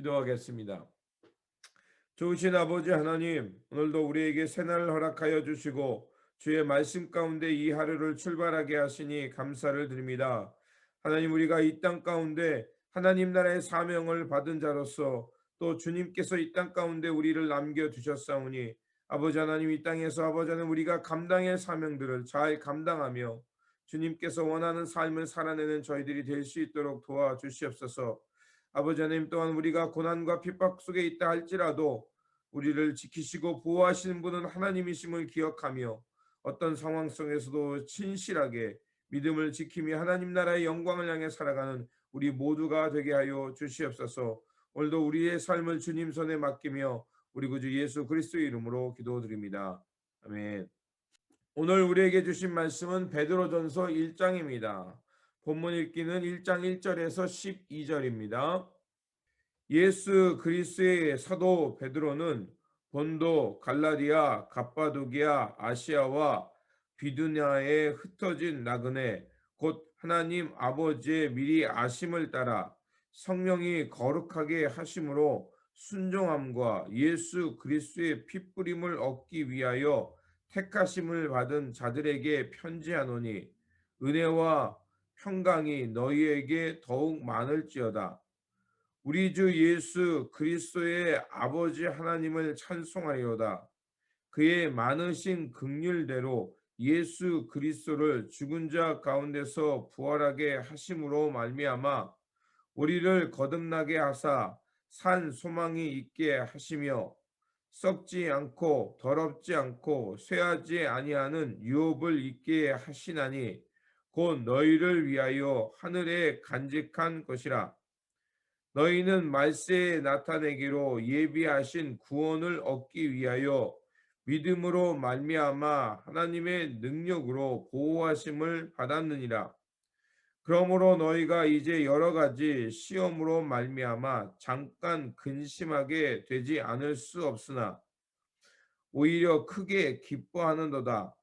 기도하겠습니다. 좋으신 아버지 하나님, 오늘도 우리에게 새날을 허락하여 주시고 주의 말씀 가운데 이 하루를 출발하게 하시니 감사를 드립니다. 하나님, 우리가 이 땅 가운데 하나님 나라의 사명을 받은 자로서 또 주님께서 이 땅 가운데 우리를 남겨두셨사오니 아버지 하나님, 이 땅에서 아버지 하나님 우리가 감당할 사명들을 잘 감당하며 주님께서 원하는 삶을 살아내는 저희들이 될 수 있도록 도와주시옵소서. 아버지 하나님, 또한 우리가 고난과 핍박 속에 있다 할지라도 우리를 지키시고 보호하시는 분은 하나님이심을 기억하며 어떤 상황 속에서도 진실하게 믿음을 지키며 하나님 나라의 영광을 향해 살아가는 우리 모두가 되게 하여 주시옵소서. 오늘도 우리의 삶을 주님 손에 맡기며 우리 구주 예수 그리스도의 이름으로 기도드립니다. 아멘. 오늘 우리에게 주신 말씀은 베드로전서 1장입니다. 본문 읽기는 1장 1절에서 12절입니다. 예수 그리스도의 사도 베드로는 본도, 갈라디아, 갑바도기아, 아시아와 비두냐에 흩어진 나그네 곧 하나님 아버지의 미리 아심을 따라 성령이 거룩하게 하심으로 순종함과 예수 그리스도의 피뿌림을 얻기 위하여 택하심을 받은 자들에게 편지하노니 은혜와 평강이 너희에게 더욱 많을지어다. 우리 주 예수 그리스도의 아버지 하나님을 찬송하리로다. 그의 많으신 긍휼대로 예수 그리스도를 죽은 자 가운데서 부활하게 하심으로 말미암아 우리를 거듭나게 하사 산 소망이 있게 하시며 썩지 않고 더럽지 않고 쇠하지 아니하는 유업을 있게 하시나니 곧 너희를 위하여 하늘에 간직한 것이라. 너희는 말세에 나타내기로 예비하신 구원을 얻기 위하여 믿음으로 말미암아 하나님의 능력으로 보호하심을 받았느니라. 그러므로 너희가 이제 여러 가지 시험으로 말미암아 잠깐 근심하게 되지 않을 수 없으나 오히려 크게 기뻐하는도다.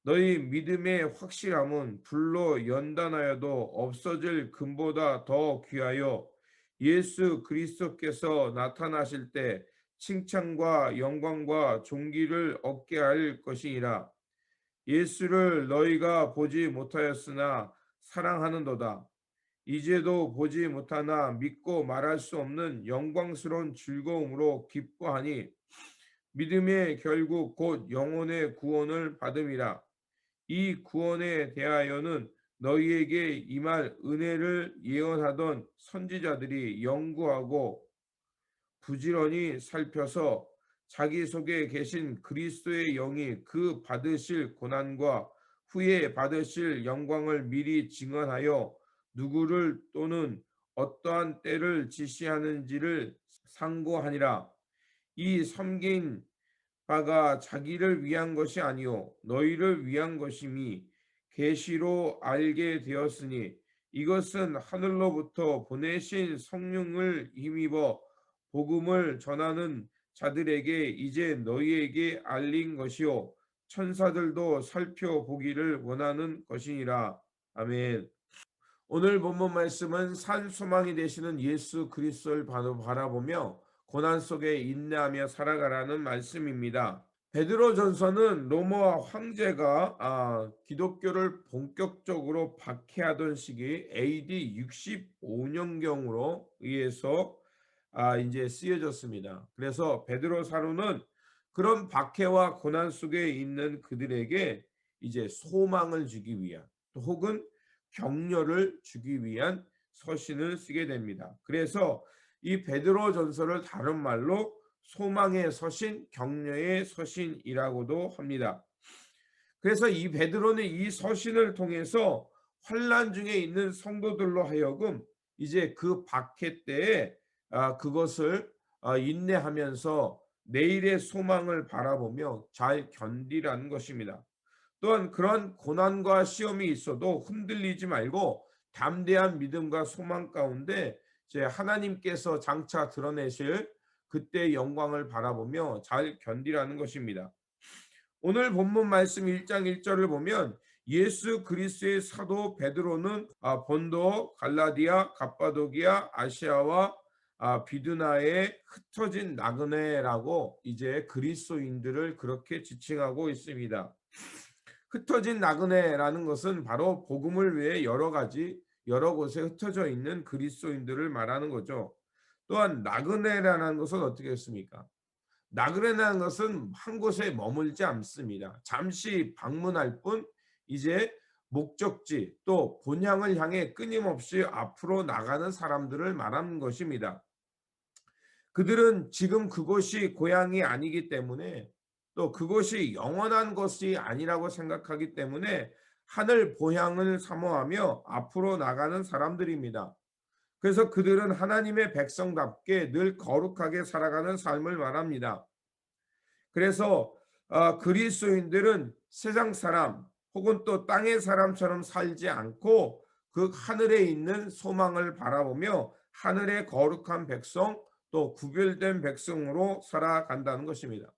너희 믿음의 확실함은 불로 연단하여도 없어질 금보다 더 귀하여 예수 그리스도께서 나타나실 때 칭찬과 영광과 존귀를 얻게 할 것이니라. 예수를 너희가 보지 못하였으나 사랑하는도다. 이제도 보지 못하나 믿고 말할 수 없는 영광스러운 즐거움으로 기뻐하니 믿음의 결국 곧 영혼의 구원을 받음이라. 이 구원에 대하여는 너희에게 임할 은혜를 예언하던 선지자들이 연구하고 부지런히 살펴서 자기 속에 계신 그리스도의 영이 그 받으실 고난과 후에 받으실 영광을 미리 증언하여 누구를 또는 어떠한 때를 지시하는지를 상고하니라. 이 섬긴 바가 자기를 위한 것이 아니요 너희를 위한 것임이 계시로 알게 되었으니 이것은 하늘로부터 보내신 성령을 힘입어 복음을 전하는 자들에게 이제 너희에게 알린 것이요 천사들도 살펴보기를 원하는 것이니라. 아멘. 오늘 본문 말씀은 산 소망이 되시는 예수 그리스도를 바라보며 고난 속에 인내하며 살아가라는 말씀입니다. 베드로전서는 로마 황제가 기독교를 본격적으로 박해하던 시기 AD 65년경으로 의해서 이제 쓰여졌습니다. 그래서 베드로 사도는 그런 박해와 고난 속에 있는 그들에게 이제 소망을 주기 위한 혹은 격려를 주기 위한 서신을 쓰게 됩니다. 그래서 이 베드로 전서를 다른 말로 소망의 서신, 격려의 서신이라고도 합니다. 그래서 이 베드로는 이 서신을 통해서 환난 중에 있는 성도들로 하여금 이제 그 박해 때에 그것을 인내하면서 내일의 소망을 바라보며 잘 견디라는 것입니다. 또한 그런 고난과 시험이 있어도 흔들리지 말고 담대한 믿음과 소망 가운데 이제 하나님께서 장차 드러내실 그때의 영광을 바라보며 잘 견디라는 것입니다. 오늘 본문 말씀 1장 1절을 보면 예수 그리스도의 사도 베드로는 본도, 갈라디아, 갑바도기아, 아시아와 비두나의 흩어진 나그네라고 이제 그리스도인들을 그렇게 지칭하고 있습니다. 흩어진 나그네라는 것은 바로 복음을 위해 여러 곳에 흩어져 있는 그리스도인들을 말하는 거죠. 또한 나그네라는 것은 어떻게 했습니까? 나그네라는 것은 한 곳에 머물지 않습니다. 잠시 방문할 뿐 이제 목적지 또 본향을 향해 끊임없이 앞으로 나가는 사람들을 말하는 것입니다. 그들은 지금 그곳이 고향이 아니기 때문에 또 그곳이 영원한 것이 아니라고 생각하기 때문에 하늘 보향을 사모하며 앞으로 나가는 사람들입니다. 그래서 그들은 하나님의 백성답게 늘 거룩하게 살아가는 삶을 말합니다. 그래서 그리스도인들은 세상 사람 혹은 또 땅의 사람처럼 살지 않고 그 하늘에 있는 소망을 바라보며 하늘의 거룩한 백성 또 구별된 백성으로 살아간다는 것입니다.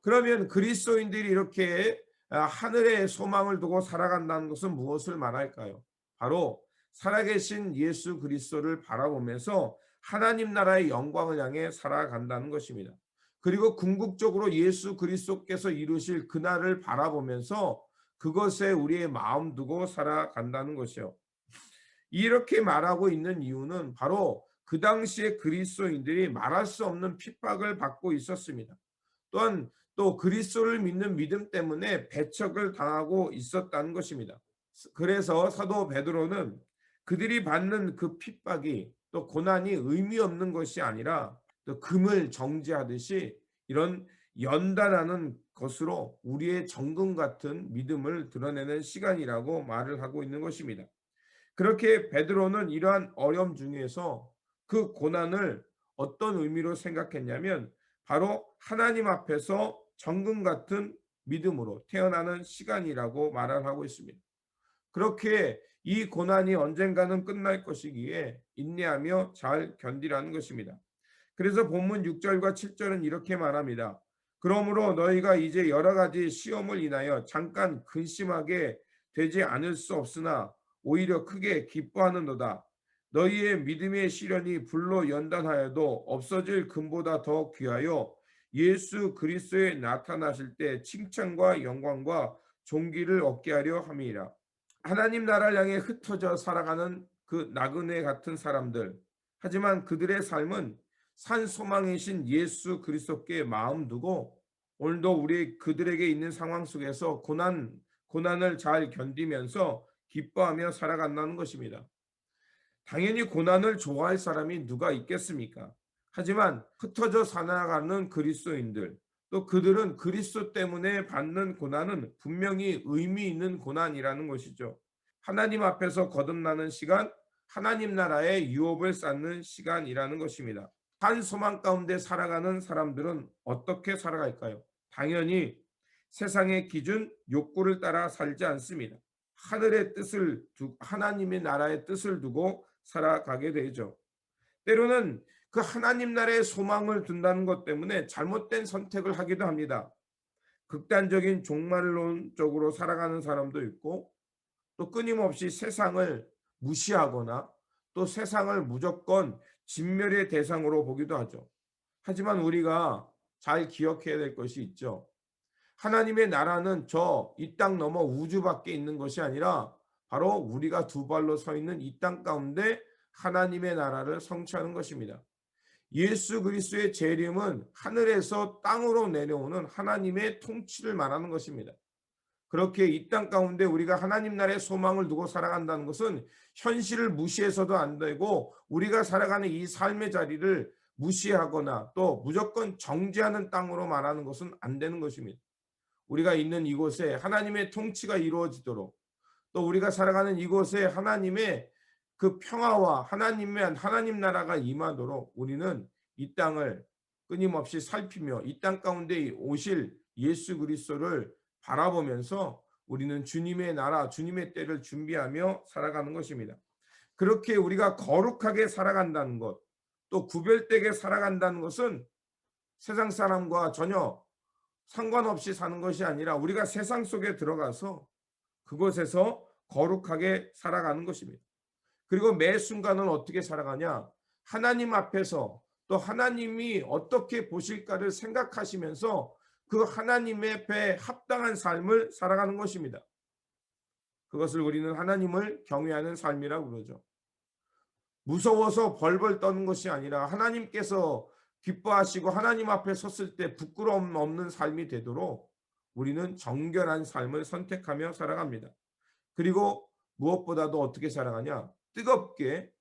그러면 그리스도인들이 이렇게 하늘의 소망을 두고 살아간다는 것은 무엇을 말할까요? 바로 살아계신 예수 그리스도를 바라보면서 하나님 나라의 영광을 향해 살아간다는 것입니다. 그리고 궁극적으로 예수 그리스도께서 이루실 그날을 바라보면서 그것에 우리의 마음 두고 살아간다는 것이요. 이렇게 말하고 있는 이유는 바로 그 당시에 그리스도인들이 말할 수 없는 핍박을 받고 있었습니다. 또한 또 그리스도를 믿는 믿음 때문에 배척을 당하고 있었다는 것입니다. 그래서 사도 베드로는 그들이 받는 그 핍박이 또 고난이 의미 없는 것이 아니라 또 금을 정지하듯이 이런 연단하는 것으로 우리의 정금 같은 믿음을 드러내는 시간이라고 말을 하고 있는 것입니다. 그렇게 베드로는 이러한 어려움 중에서 그 고난을 어떤 의미로 생각했냐면 바로 하나님 앞에서 정금 같은 믿음으로 태어나는 시간이라고 말을 하고 있습니다. 그렇게 이 고난이 언젠가는 끝날 것이기에 인내하며 잘 견디라는 것입니다. 그래서 본문 6절과 7절은 이렇게 말합니다. 그러므로 너희가 이제 여러 가지 시험을 인하여 잠깐 근심하게 되지 않을 수 없으나 오히려 크게 기뻐하는도다. 너희의 믿음의 시련이 불로 연단하여도 없어질 금보다 더 귀하여 예수 그리스도에 나타나실 때 칭찬과 영광과 존귀를 얻게 하려 함이라. 하나님 나라를 향해 흩어져 살아가는 그 나그네 같은 사람들. 하지만 그들의 삶은 산 소망이신 예수 그리스도께 마음 두고 오늘도 우리 그들에게 있는 상황 속에서 고난을 잘 견디면서 기뻐하며 살아간다는 것입니다. 당연히 고난을 좋아할 사람이 누가 있겠습니까? 하지만 흩어져 살아가는 그리스도인들, 또 그들은 그리스도 때문에 받는 고난은 분명히 의미 있는 고난이라는 것이죠. 하나님 앞에서 거듭나는 시간, 하나님 나라의 유업을 쌓는 시간이라는 것입니다. 한 소망 가운데 살아가는 사람들은 어떻게 살아갈까요? 당연히 세상의 기준, 욕구를 따라 살지 않습니다. 하나님의 나라의 뜻을 두고 살아가게 되죠. 때로는 그 하나님 나라의 소망을 둔다는 것 때문에 잘못된 선택을 하기도 합니다. 극단적인 종말론적으로 살아가는 사람도 있고 또 끊임없이 세상을 무시하거나 또 세상을 무조건 진멸의 대상으로 보기도 하죠. 하지만 우리가 잘 기억해야 될 것이 있죠. 하나님의 나라는 저 이 땅 넘어 우주 밖에 있는 것이 아니라 바로 우리가 두 발로 서 있는 이 땅 가운데 하나님의 나라를 성취하는 것입니다. 예수 그리스도의 재림은 하늘에서 땅으로 내려오는 하나님의 통치를 말하는 것입니다. 그렇게 이 땅 가운데 우리가 하나님 나라의 소망을 두고 살아간다는 것은 현실을 무시해서도 안 되고 우리가 살아가는 이 삶의 자리를 무시하거나 또 무조건 정죄하는 땅으로 말하는 것은 안 되는 것입니다. 우리가 있는 이곳에 하나님의 통치가 이루어지도록 또 우리가 살아가는 이곳에 하나님의 그 평화와 하나님 나라가 임하도록 우리는 이 땅을 끊임없이 살피며 이 땅 가운데 오실 예수 그리스도를 바라보면서 우리는 주님의 나라, 주님의 때를 준비하며 살아가는 것입니다. 그렇게 우리가 거룩하게 살아간다는 것, 또 구별되게 살아간다는 것은 세상 사람과 전혀 상관없이 사는 것이 아니라 우리가 세상 속에 들어가서 그곳에서 거룩하게 살아가는 것입니다. 그리고 매 순간은 어떻게 살아가냐? 하나님 앞에서 또 하나님이 어떻게 보실까를 생각하시면서 그 하나님의 앞에 합당한 삶을 살아가는 것입니다. 그것을 우리는 하나님을 경외하는 삶이라고 그러죠. 무서워서 벌벌 떠는 것이 아니라 하나님께서 기뻐하시고 하나님 앞에 섰을 때 부끄러움 없는 삶이 되도록 우리는 정결한 삶을 선택하며 살아갑니다. 그리고 무엇보다도 어떻게 살아가냐? 뜨겁게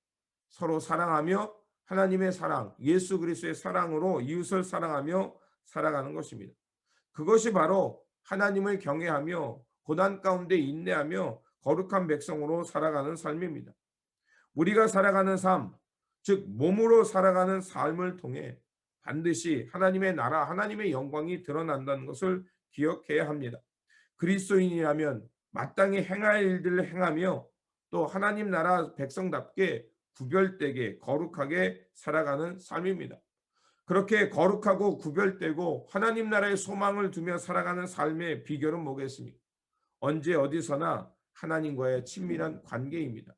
서로 사랑하며 하나님의 사랑, 예수 그리스도의 사랑으로 이웃을 사랑하며 살아가는 것입니다. 그것이 바로 하나님을 경외하며 고난 가운데 인내하며 거룩한 백성으로 살아가는 삶입니다. 우리가 살아가는 삶, 즉 몸으로 살아가는 삶을 통해 반드시 하나님의 나라, 하나님의 영광이 드러난다는 것을 기억해야 합니다. 그리스도인이라면 마땅히 행할 일들을 행하며 또 하나님 나라 백성답게 구별되게 거룩하게 살아가는 삶입니다. 그렇게 거룩하고 구별되고 하나님 나라의 소망을 두며 살아가는 삶의 비결은 뭐겠습니까? 언제 어디서나 하나님과의 친밀한 관계입니다.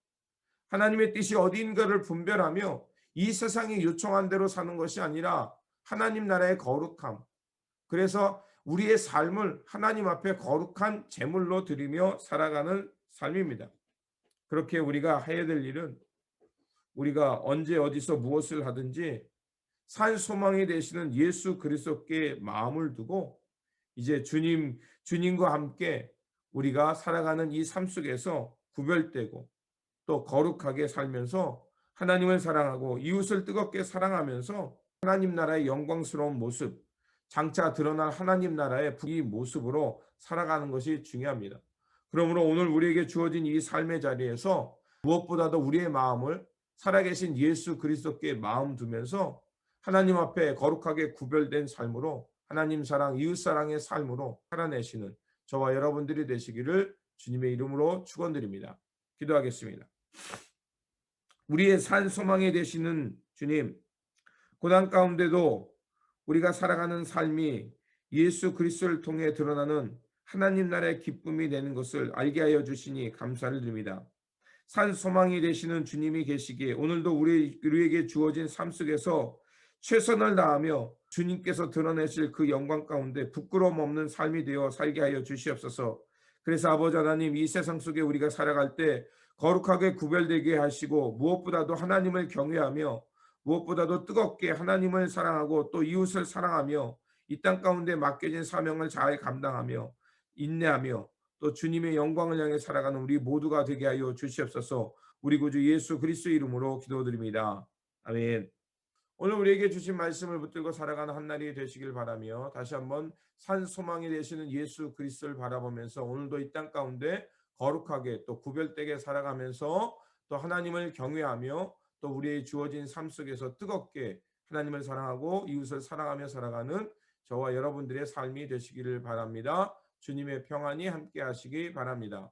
하나님의 뜻이 어디인가를 분별하며 이 세상이 요청한 대로 사는 것이 아니라 하나님 나라의 거룩함. 그래서 우리의 삶을 하나님 앞에 거룩한 제물로 드리며 살아가는 삶입니다. 그렇게 우리가 해야 될 일은 우리가 언제 어디서 무엇을 하든지 산 소망이 되시는 예수 그리스도께 마음을 두고 이제 주님과 함께 우리가 살아가는 이 삶 속에서 구별되고 또 거룩하게 살면서 하나님을 사랑하고 이웃을 뜨겁게 사랑하면서 하나님 나라의 영광스러운 모습, 장차 드러날 하나님 나라의 이 모습으로 살아가는 것이 중요합니다. 그러므로 오늘 우리에게 주어진 이 삶의 자리에서 무엇보다도 우리의 마음을 살아계신 예수 그리스도께 마음 두면서 하나님 앞에 거룩하게 구별된 삶으로 하나님 사랑, 이웃 사랑의 삶으로 살아내시는 저와 여러분들이 되시기를 주님의 이름으로 축원드립니다. 기도하겠습니다. 우리의 산 소망이 되시는 주님, 고난 가운데도 우리가 살아가는 삶이 예수 그리스도를 통해 드러나는 하나님 나라의 기쁨이 되는 것을 알게 하여 주시니 감사를 드립니다. 산 소망이 되시는 주님이 계시기에 오늘도 우리에게 주어진 삶 속에서 최선을 다하며 주님께서 드러내실 그 영광 가운데 부끄러움 없는 삶이 되어 살게 하여 주시옵소서. 그래서 아버지 하나님, 이 세상 속에 우리가 살아갈 때 거룩하게 구별되게 하시고 무엇보다도 하나님을 경외하며 무엇보다도 뜨겁게 하나님을 사랑하고 또 이웃을 사랑하며 이 땅 가운데 맡겨진 사명을 잘 감당하며 인내하며 또 주님의 영광을 향해 살아가는 우리 모두가 되게 하여 주시옵소서. 우리 구주 예수 그리스도 이름으로 기도드립니다. 아멘. 오늘 우리에게 주신 말씀을 붙들고 살아가는 한 날이 되시길 바라며 다시 한번 산 소망이 되시는 예수 그리스도를 바라보면서 오늘도 이 땅 가운데 거룩하게 또 구별되게 살아가면서 또 하나님을 경외하며 또 우리의 주어진 삶 속에서 뜨겁게 하나님을 사랑하고 이웃을 사랑하며 살아가는 저와 여러분들의 삶이 되시기를 바랍니다. 주님의 평안이 함께 하시기 바랍니다.